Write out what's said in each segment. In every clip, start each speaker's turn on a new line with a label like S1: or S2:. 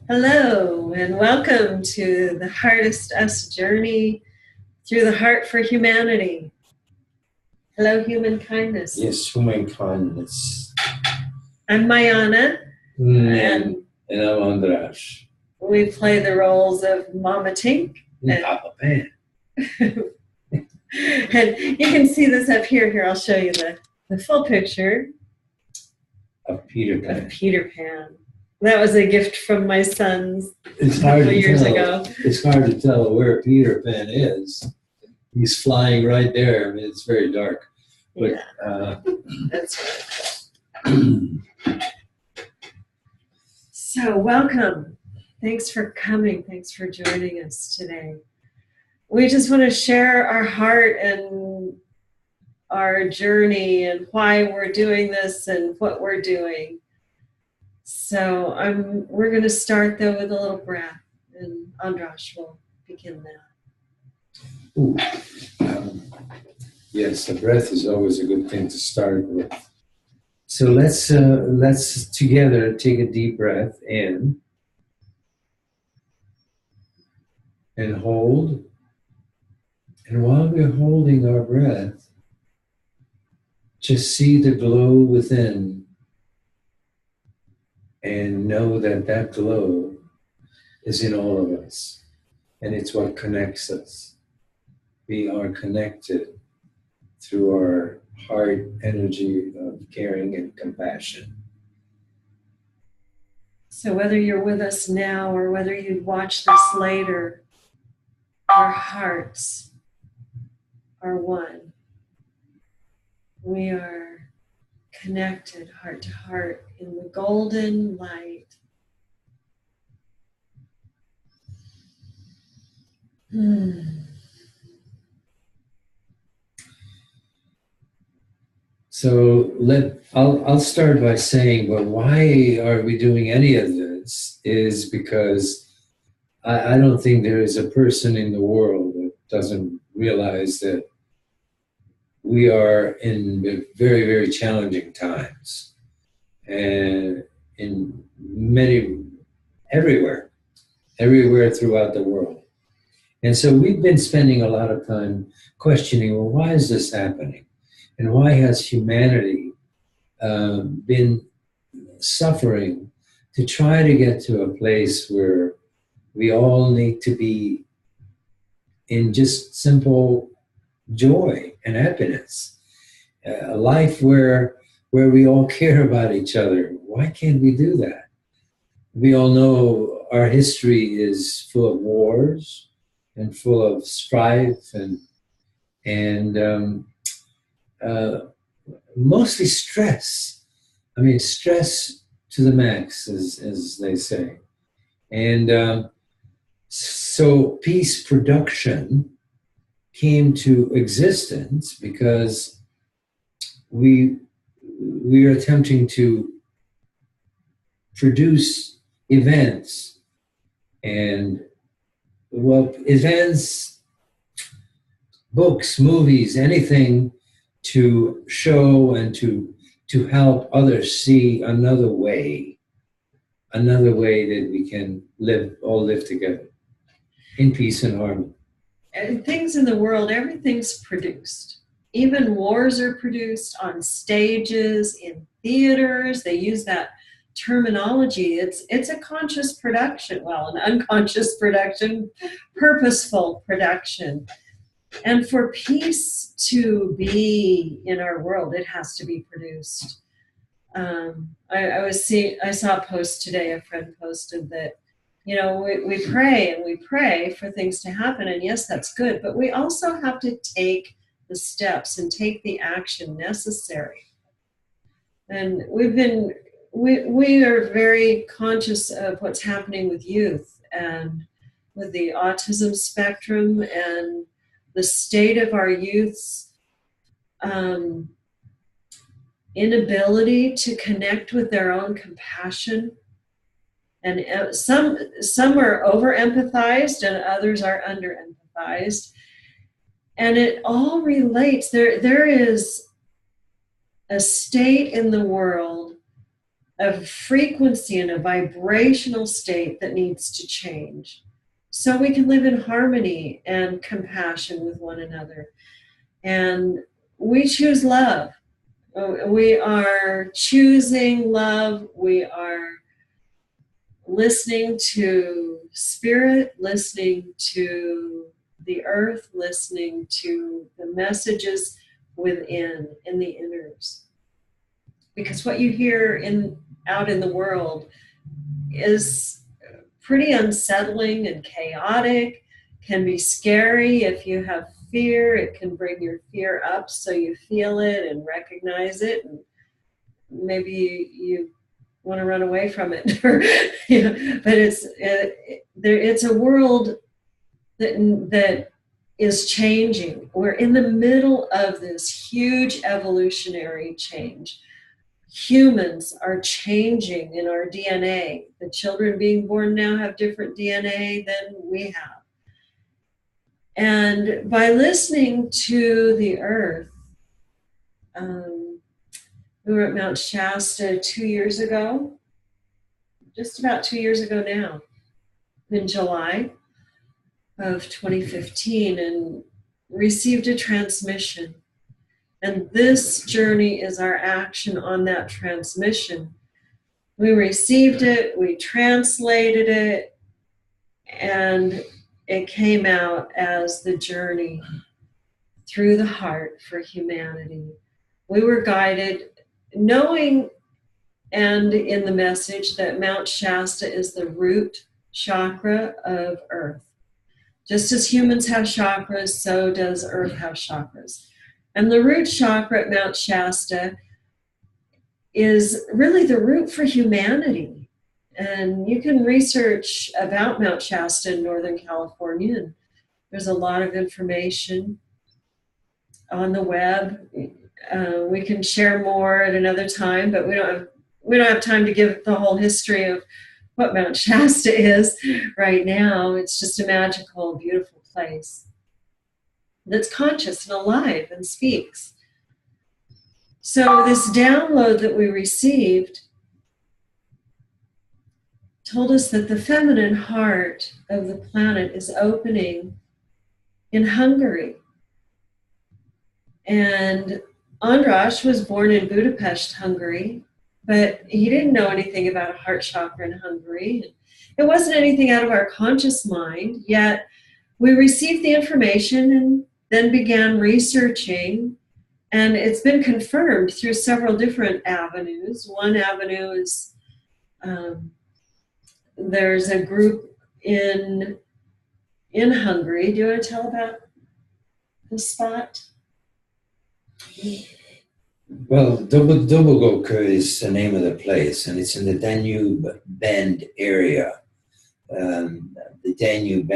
S1: Hello, and welcome to the Hardest Us journey through the heart for humanity. Hello, human kindness.
S2: Yes, human kindness.
S1: I'm Mayana,
S2: And I'm Andras.
S1: we play the roles of Mama Tink.
S2: And Papa Pan.
S1: And you can see this up here. Here, I'll show you the full picture
S2: Of Peter Pan.
S1: of Peter Pan. That was a gift from my sons
S2: It's
S1: a
S2: hard
S1: couple
S2: to
S1: years
S2: tell.
S1: ago.
S2: It's hard to tell where Peter Pan is. He's flying right there. I mean, it's very dark. But,
S1: Yeah, that's right. So, welcome. Thanks for coming. Thanks for joining us today. We just want to share our heart and our journey and why we're doing this and what we're doing. So we're going to start though with a little breath, and Andras will begin that.
S2: Ooh. Yes, the breath is always a good thing to start with. So let's together take a deep breath in and hold. And while we're holding our breath, just see the glow within and know that that glow is in all of us, and it's what connects us. We are connected through our heart energy of caring and compassion.
S1: So whether you're with us now or whether you watch this later, our hearts are one. We are connected heart to heart in the golden light.
S2: So I'll start by saying, well, why are we doing any of this? Is because I don't think there is a person in the world that doesn't realize that we are in very, very challenging times, and in everywhere throughout the world. And so we've been spending a lot of time questioning, well, why is this happening? And why has humanity been suffering to try to get to a place where we all need to be in just simple joy and happiness, a life where we all care about each other? Why can't we do that? We all know our history is full of wars and full of strife and mostly stress. I mean, stress to the max, as they say. And so peace production came to existence because we are attempting to produce events events, books, movies, anything to show and to help others see another way that we can all live together in peace and harmony.
S1: And things in the world, everything's produced. Even wars are produced on stages, in theaters. They use that terminology. It's a conscious production, well, an unconscious production, purposeful production. And for peace to be in our world, it has to be produced. I saw a post today. A friend posted that, we pray and we pray for things to happen, and yes, that's good. But we also have to take the steps and take the action necessary. And we are very conscious of what's happening with youth and with the autism spectrum and the state of our youth's inability to connect with their own compassion. And some are over empathized and others are under empathized. And it all relates. There is a state in the world a frequency and a vibrational state that needs to change so we can live in harmony and compassion with one another. And we choose love. We are choosing love. We are listening to spirit, listening to the earth, listening to the messages within, in the inners. Because what you hear out in the world is pretty unsettling and chaotic, can be scary. If you have fear, it can bring your fear up so you feel it and recognize it, and maybe you want to run away from it. But it's a world that is changing. We're in the middle of this huge evolutionary change. Humans are changing in our DNA. The children being born now have different DNA than we have. And by listening to the earth, we were at Mount Shasta 2 years ago, just about 2 years ago now, in July of 2015, and received a transmission. And this journey is our action on that transmission. We received it, we translated it, and it came out as the journey through the heart for humanity. We were guided, knowing and in the message that Mount Shasta is the root chakra of Earth. Just as humans have chakras, so does Earth have chakras. And the root chakra at Mount Shasta is really the root for humanity. And you can research about Mount Shasta in Northern California, and there's a lot of information on the web. We can share more at another time, but we don't have time to give the whole history of what Mount Shasta is right now. It's just a magical, beautiful place that's conscious and alive and speaks. So this download that we received told us that the feminine heart of the planet is opening in Hungary. And András was born in Budapest, Hungary, but he didn't know anything about a heart chakra in Hungary. It wasn't anything out of our conscious mind, yet we received the information and then began researching, and it's been confirmed through several different avenues. One avenue is there's a group in Hungary. Do you want to tell about the spot?
S2: Well, Dobogókő is the name of the place, and it's in the Danube Bend area. The Danube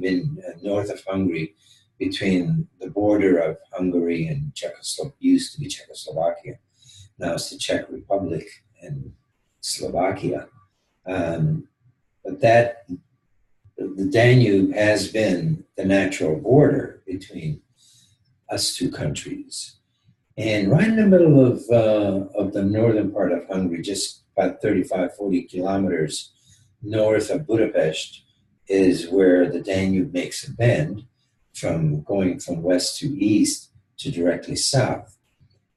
S2: in north of Hungary, between the border of Hungary and used to be Czechoslovakia. Now it's the Czech Republic and Slovakia. But the Danube has been the natural border between us two countries. And right in the middle of the northern part of Hungary, just about 35, 40 kilometers north of Budapest, is where the Danube makes a bend from going from west to east to directly south.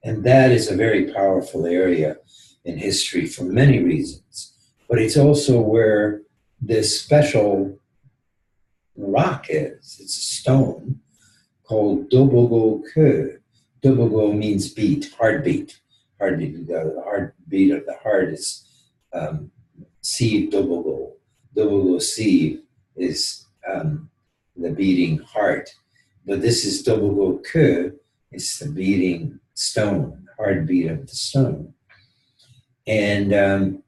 S2: And that is a very powerful area in history for many reasons. But it's also where this special rock is. It's a stone called Dobogókő. Dobogó means beat, heartbeat. Heartbeat. The heartbeat of the heart is Szív Dobogó. Dobogó Szív is the beating heart. But this is Dobogókő. It's the beating stone, heartbeat of the stone. And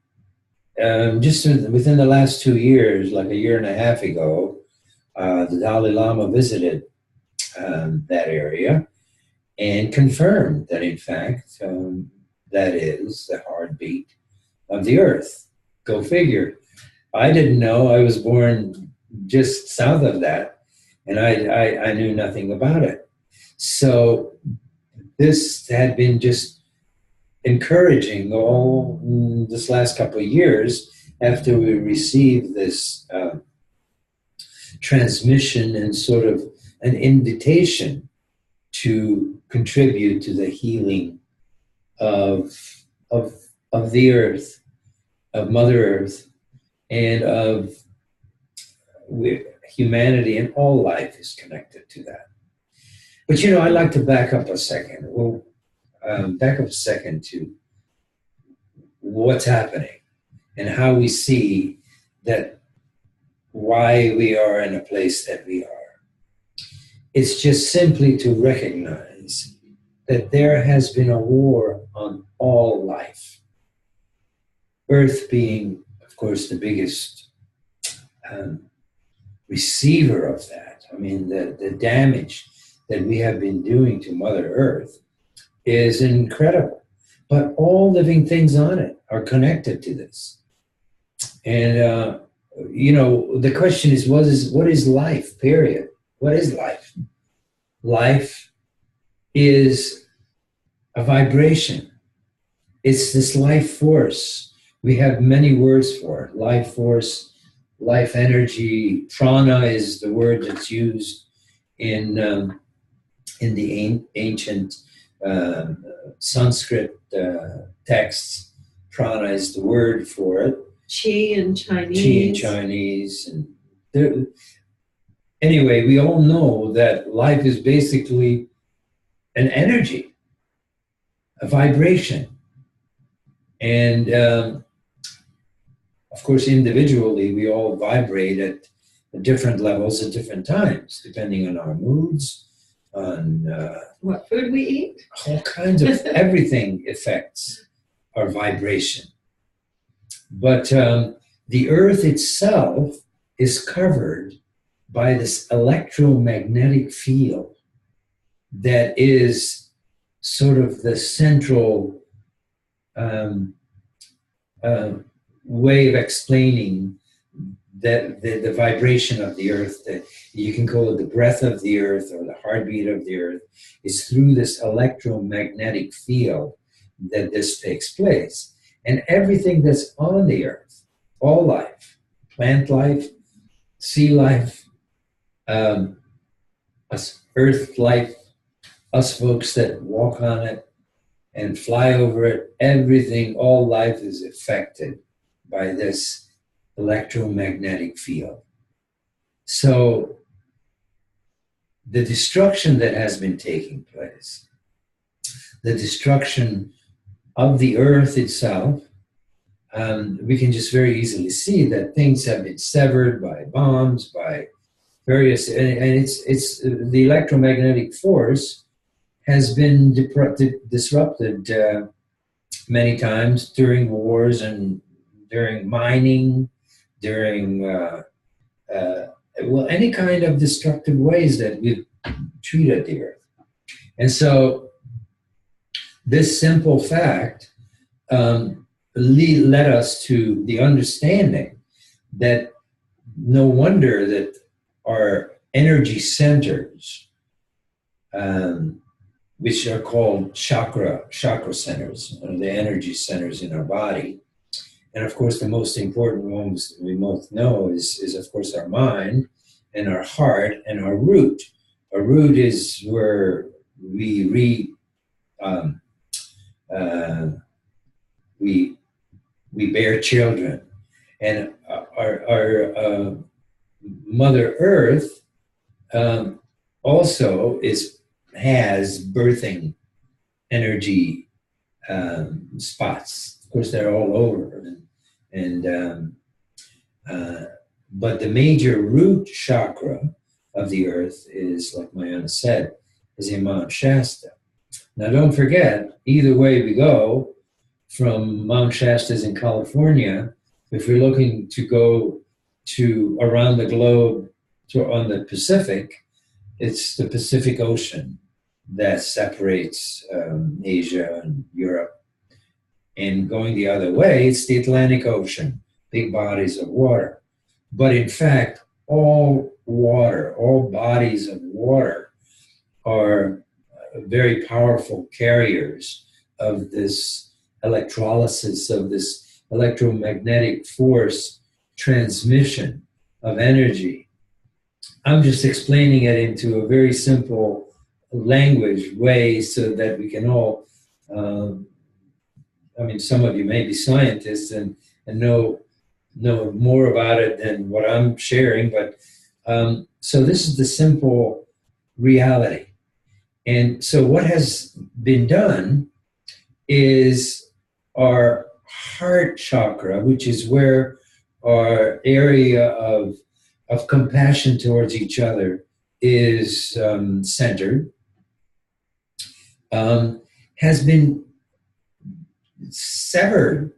S2: just within the last 2 years, like a year and a half ago, the Dalai Lama visited that area and confirmed that, in fact, that is the heartbeat of the earth. Go figure. I didn't know. I was born just south of that, and I knew nothing about it. So this had been just encouraging all this last couple of years after we received this transmission and sort of an invitation to contribute to the healing of the earth, of Mother Earth, and of humanity, and all life is connected to that. But I'd like to back up a second. Well, back up a second to what's happening and how we see that why we are in a place that we are. It's just simply to recognize that there has been a war on all life. Earth being, of course, the biggest receiver of that. I mean, the damage that we have been doing to Mother Earth is incredible. But all living things on it are connected to this. And, the question is, what is life, period? What is life? Life is a vibration. It's this life force. We have many words for it. Life force, life energy. Prana is the word that's used in the ancient Sanskrit texts. Prana is the word for it.
S1: Qi in Chinese.
S2: Qi in Chinese. And anyway, we all know that life is basically an energy, a vibration. And of course, individually, we all vibrate at different levels at different times, depending on our moods, on
S1: what food we eat.
S2: All kinds of everything affects our vibration. But the earth itself is covered by this electromagnetic field that is sort of the central way of explaining that the vibration of the earth, that you can call it the breath of the earth or the heartbeat of the earth, is through this electromagnetic field that this takes place. And everything that's on the earth, all life, plant life, sea life, us earth life, us folks that walk on it and fly over it, everything, all life is affected by this electromagnetic field. So the destruction that has been taking place, the destruction of the earth itself, we can just very easily see that things have been severed by bombs, by various, and it's the electromagnetic force has been disrupted many times during wars and during mining, during any kind of destructive ways that we've treated the earth. And so this simple fact led us to the understanding that no wonder that our energy centers, which are called chakra centers, the energy centers in our body. And of course, the most important ones we both know is of course our mind and our heart and our root. Our root is where we bear children, and our Mother Earth also has birthing energy spots. Of course, they're all over, but the major root chakra of the earth is, like Mayana said, is in Mount Shasta. Now, don't forget, either way we go, from Mount Shasta's in California, if we're looking to go to around the globe on the Pacific, it's the Pacific Ocean that separates Asia and Europe. And going the other way, it's the Atlantic Ocean, big bodies of water. But in fact, all bodies of water are very powerful carriers of this electrolysis of this electromagnetic force transmission of energy. I'm just explaining it into a very simple language way so that we can all, I mean, some of you may be scientists and know more about it than what I'm sharing, but so this is the simple reality. And so what has been done is our heart chakra, which is where our area of compassion towards each other is centered, has been severed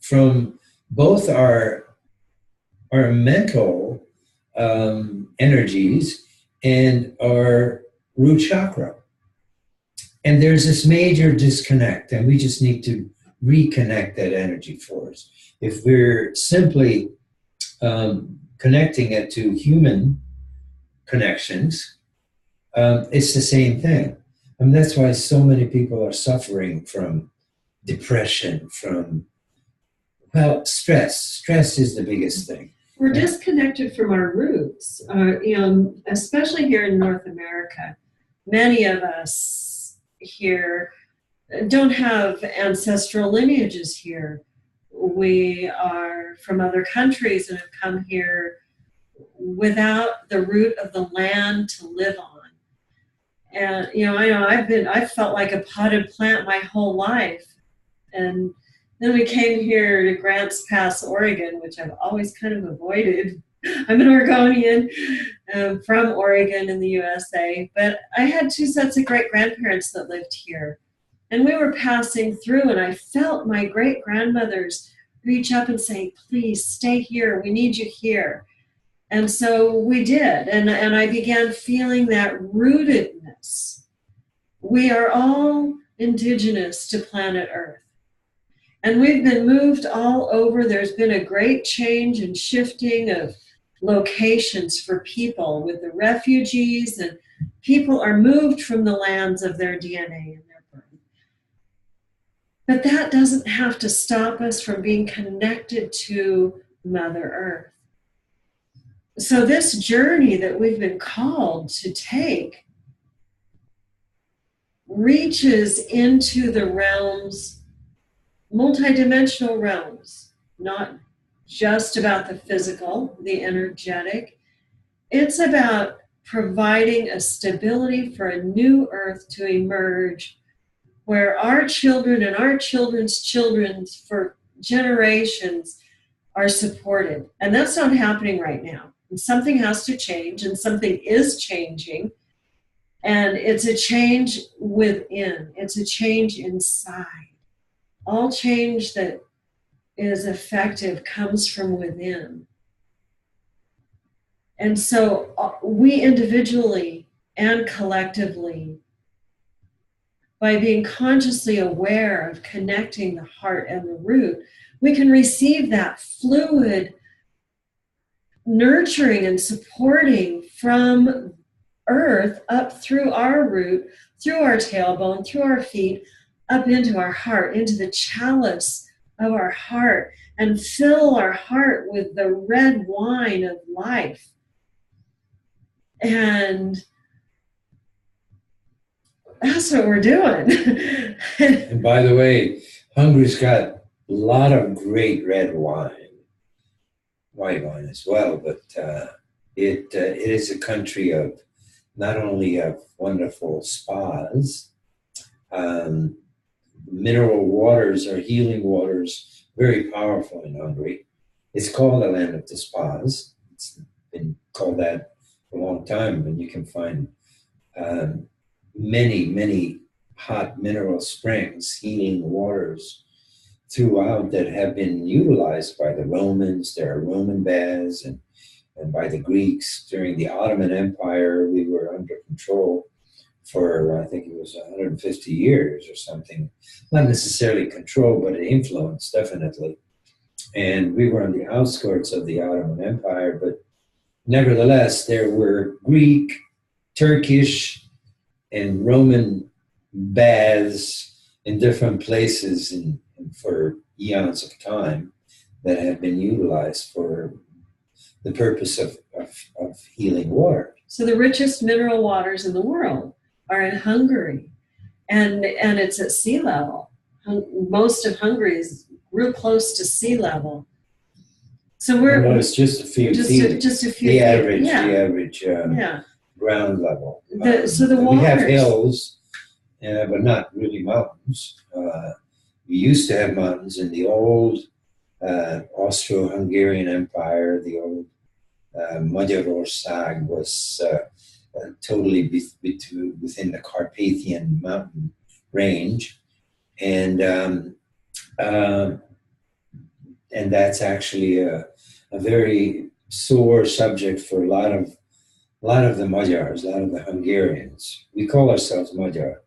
S2: from both our mental energies and our root chakra. And there's this major disconnect, and we just need to reconnect that energy force. If we're simply connecting it to human connections, it's the same thing. And that's why so many people are suffering from depression, from, well, stress. Stress is the biggest thing.
S1: We're disconnected from our roots, especially here in North America. Many of us here don't have ancestral lineages here. We are from other countries and have come here without the root of the land to live on. And, I've felt like a potted plant my whole life. And then we came here to Grants Pass, Oregon, which I've always kind of avoided. I'm an Oregonian from Oregon in the USA, but I had two sets of great-grandparents that lived here. And we were passing through, and I felt my great-grandmothers reach up and say, please stay here, we need you here. And so we did, and I began feeling that rootedness. We are all indigenous to planet Earth. And we've been moved all over. There's been a great change and shifting of locations for people with the refugees, and people are moved from the lands of their DNA and their birth. But that doesn't have to stop us from being connected to Mother Earth. So this journey that we've been called to take reaches into the realms, multidimensional realms, not just about the physical, the energetic. It's about providing a stability for a new earth to emerge where our children and our children's children for generations are supported. And that's not happening right now. And something has to change, and something is changing. And it's a change within. It's a change inside. All change that is effective comes from within. And so we individually and collectively, by being consciously aware of connecting the heart and the root, we can receive that fluid nurturing and supporting from earth up through our root, through our tailbone, through our feet, up into our heart, into the chalice of our heart, and fill our heart with the red wine of life. And that's what we're doing.
S2: And by the way, Hungary's got a lot of great red wine, white wine as well, but it is a country of not only of wonderful spas, mineral waters or healing waters, very powerful in Hungary. It's called the land of the spas. It's been called that for a long time, and you can find many hot mineral springs, healing waters throughout that have been utilized by the Romans. There are Roman baths, and by the Greeks. During the Ottoman Empire, we were under control for, I think it was 150 years or something. Not necessarily control, but influence, definitely. And we were on the outskirts of the Ottoman Empire, but nevertheless, there were Greek, Turkish, and Roman baths in different places in for eons of time that have been utilized for the purpose of healing water.
S1: So the richest mineral waters in the world are in Hungary, and it's at sea level. Most of Hungary is real close to sea level. So
S2: it's just a few feet.
S1: Just a few
S2: the
S1: feet.
S2: Average,
S1: yeah.
S2: the average ground level.
S1: So the waters.
S2: We have hills, but not really mountains. We used to have mountains in the old Austro-Hungarian Empire. The old Magyarország was totally within the Carpathian mountain range, and that's actually a very sore subject for a lot of the Magyars, a lot of the Hungarians. We call ourselves Magyar.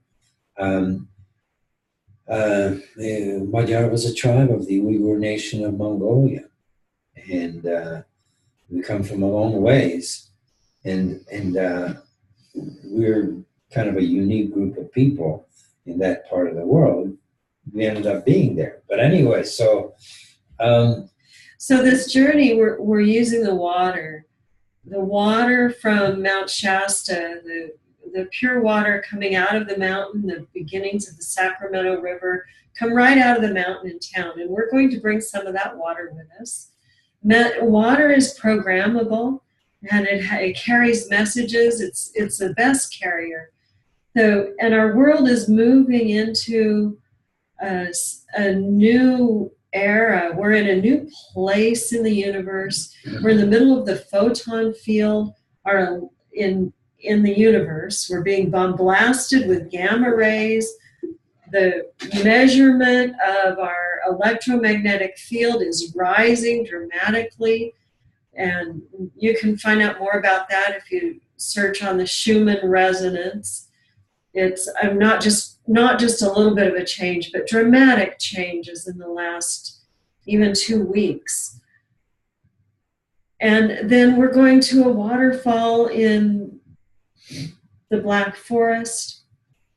S2: Magyar was a tribe of the Uyghur nation of Mongolia, and we come from a long ways, and we're kind of a unique group of people in that part of the world. We ended up being there, but anyway, so
S1: this journey, we're using the water from Mount Shasta, the pure water coming out of the mountain, the beginnings of the Sacramento River, come right out of the mountain in town, and we're going to bring some of that water with us. Water is programmable, and it carries messages. It's the best carrier. So, and our world is moving into a new era. We're in a new place in the universe. We're in the middle of the photon field in the universe. We're being blasted with gamma rays. The measurement of our electromagnetic field is rising dramatically, and you can find out more about that if you search on the Schumann resonance. It's not just a little bit of a change, but dramatic changes in the last even 2 weeks. And then we're going to a waterfall in the Black Forest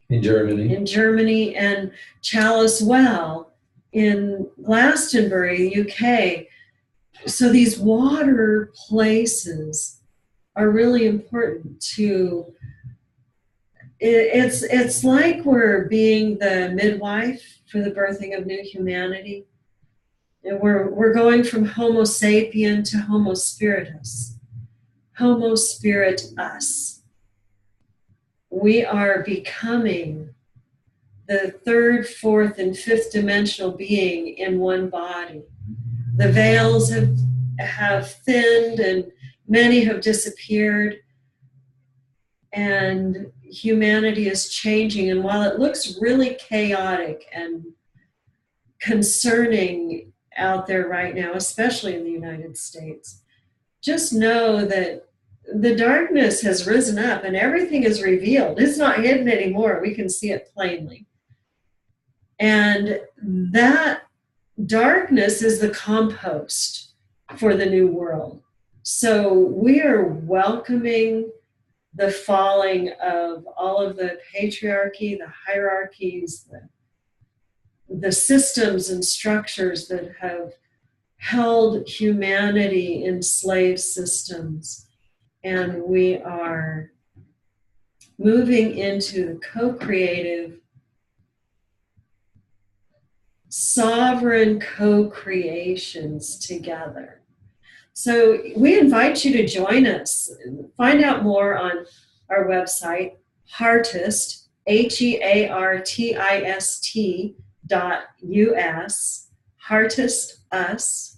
S2: in Germany,
S1: and Chalice Well in Glastonbury, UK. So these water places are really important to. It's like we're being the midwife for the birthing of new humanity. And we're going from Homo sapien to Homo spiritus. Homo spirit us. We are becoming the third, fourth, and fifth dimensional being in one body. The veils have thinned, and many have disappeared, and humanity is changing. And while it looks really chaotic and concerning out there right now, especially in the United States, just know that the darkness has risen up and everything is revealed. It's not hidden anymore. We can see it plainly. And that darkness is the compost for the new world. So we are welcoming the falling of all of the patriarchy, the hierarchies, the systems and structures that have held humanity in slave systems. And we are moving into the co-creative, sovereign co-creations together. So we invite you to join us. Find out more on our website, Heartist, HEARTIST.US, Heartist Us.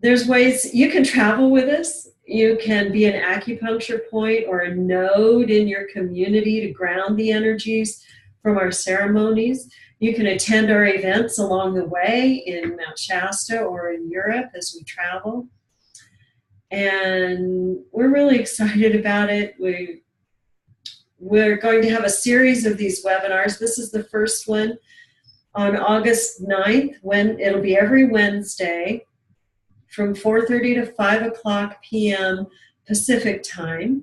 S1: There's ways you can travel with us. You can be an acupuncture point or a node in your community to ground the energies from our ceremonies. You can attend our events along the way in Mount Shasta or in Europe as we travel. And we're really excited about it. We're going to have a series of these webinars. This is the first one on August 9th, when it'll be every Wednesday from 4:30 to 5 o'clock p.m. Pacific time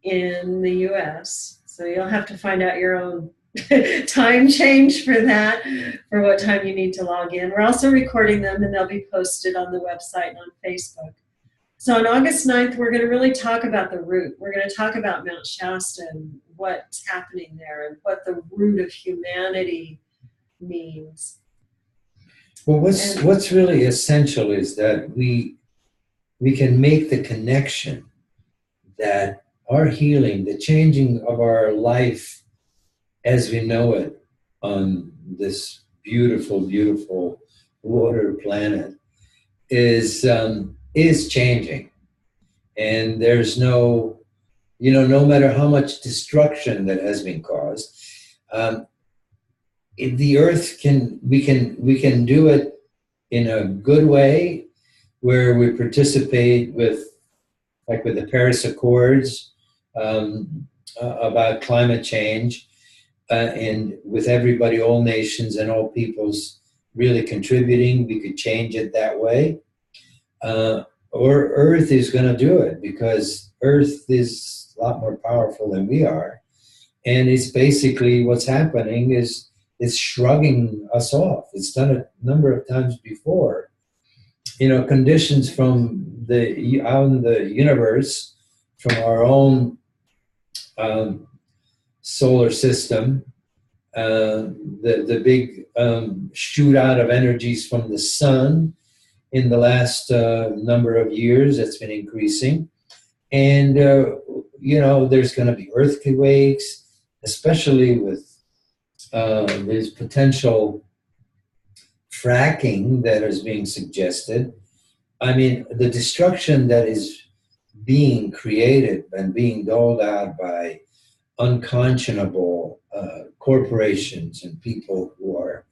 S1: in the US. So you'll have to find out your own time change for that, for what time you need to log in. We're also recording them, and they'll be posted on the website and on Facebook. So on August 9th, we're going to really talk about the root. We're going to talk about Mount Shasta and what's happening there and what the root of humanity means.
S2: Well, what's really essential is that we can make the connection that our healing, the changing of our life as we know it on this beautiful, beautiful water planet is changing. And there's no matter how much destruction that has been caused, the earth we can do it in a good way, where we participate with the Paris Accords about climate change, and with everybody, all nations and all peoples really contributing, we could change it that way. Or Earth is going to do it, because Earth is a lot more powerful than we are. And it's basically what's happening is it's shrugging us off. It's done it a number of times before. Conditions from out in the universe, from our own solar system, the big shootout of energies from the sun in the last number of years, that's been increasing. And, there's going to be earthquakes, especially with there's potential fracking that is being suggested. I mean, the destruction that is being created and being doled out by unconscionable corporations and people who are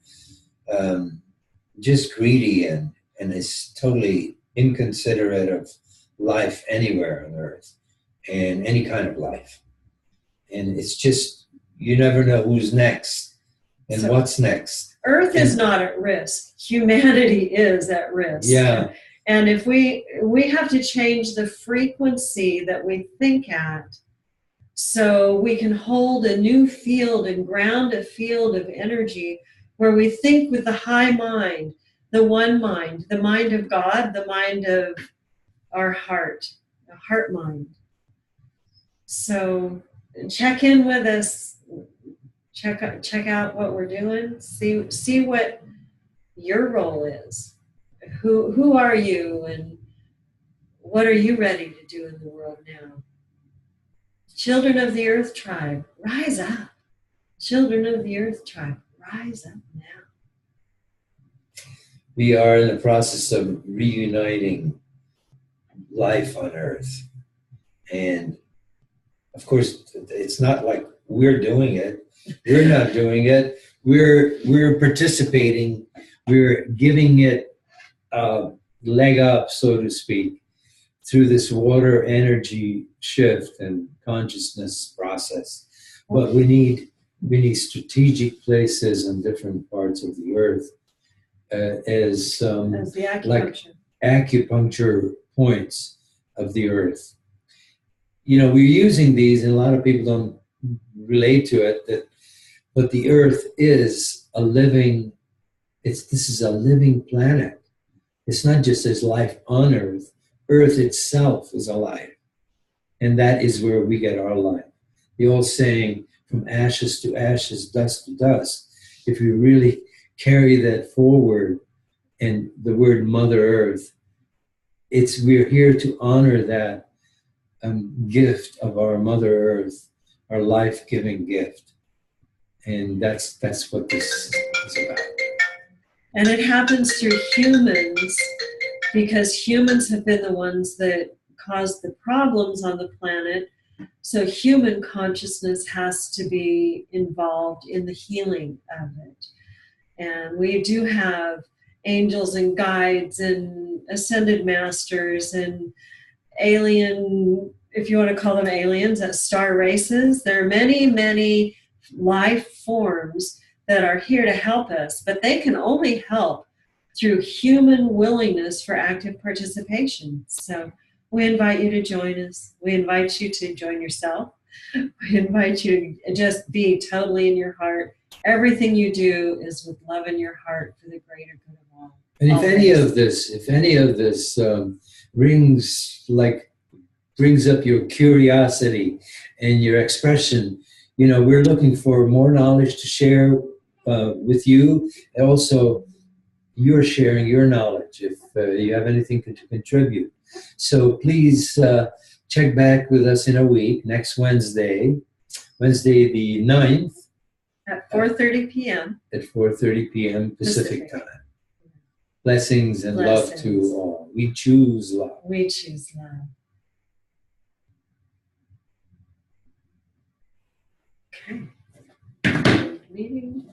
S2: just greedy and is totally inconsiderate of life anywhere on Earth and any kind of life. And it's just, you never know who's next and what's next.
S1: Earth is not at risk. Humanity is at risk.
S2: Yeah.
S1: And if we have to change the frequency that we think at, so we can hold a new field and ground a field of energy where we think with the high mind, the one mind, the mind of God, the mind of our heart, the heart mind. So check in with us. Check out what we're doing. See what your role is. Who are you, and what are you ready to do in the world now? Children of the Earth Tribe, rise up. Children of the Earth Tribe, rise up now.
S2: We are in the process of reuniting life on Earth. And of course, it's not like we're doing it. We're not doing it. We're participating. We're giving it a leg up, so to speak, through this water energy shift and consciousness process. But we need strategic places in different parts of the earth as
S1: the acupuncture.
S2: Like acupuncture points of the earth. We're using these, and a lot of people don't relate to it, but the earth is a living, this is a living planet. It's not just as life on earth. Earth itself is alive. And that is where we get our life. The old saying, from ashes to ashes, dust to dust. If you really carry that forward, and the word Mother Earth, we're here to honor that gift of our Mother Earth, our life-giving gift. And that's what this is about.
S1: And it happens through humans, because humans have been the ones that caused the problems on the planet. So human consciousness has to be involved in the healing of it. And we do have angels and guides and ascended masters and alien, if you want to call them aliens, star races. There are many, many life forms that are here to help us, but they can only help through human willingness for active participation. So we invite you to join us. We invite you to join yourself. We invite you to just be totally in your heart. Everything you do is with love in your heart for the greater good of all.
S2: And if
S1: Always.
S2: any of this brings up your curiosity and your expression, we're looking for more knowledge to share with you. And also, you're sharing your knowledge if you have anything to contribute. So please check back with us in a week, next Wednesday the 9th
S1: At 4:30 p.m.
S2: at 4:30 p.m. Pacific time. Blessings and love to
S1: Blessings.
S2: all. We choose love.
S1: We choose love. Okay. Meeting.